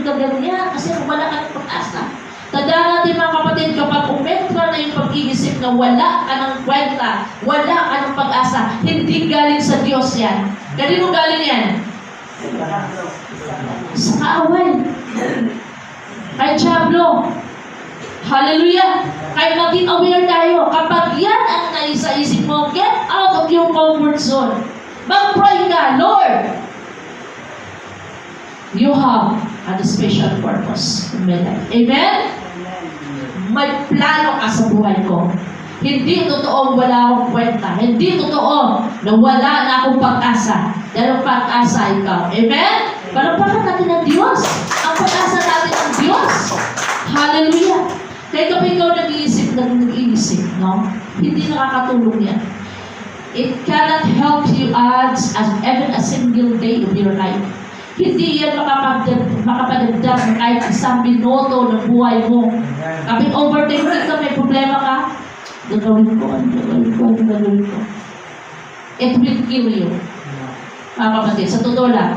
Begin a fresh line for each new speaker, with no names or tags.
ka ganyan kasi wala ka ng pag-asa. Tandaan natin mga kapatid, kapag umentra na yung pag-iisip na wala ka ng kwenta, wala ka ng pag-asa, hindi galing sa Diyos yan. Kanino galing yan? Sa kaaway. Kay Diablo. Hallelujah! Kaya maging aware tayo. Kapag yan ang naisa-isip mo, get out of your comfort zone. Mag-pray ka, Lord! You have a special purpose in my life. Amen? May plano ka sa buhay ko. Hindi totoong wala akong kwenta. Hindi totoo na wala na akong pag-asa. Dahil ang pag-asa ikaw. Amen? Palapakan natin ang Diyos. Ang pag-asa natin ang Diyos. Hallelujah! Kaya kapag ikaw nag-iisip, no? Hindi nakakatulong yan. It cannot help you as even a single day of your life. Hindi yan makapadagdag ng kahit isang minuto ng buhay mo. Kapag overthinking ka, may problema ka, gagawin ko. It will kill you. Mga kapatid, sa totoo lang.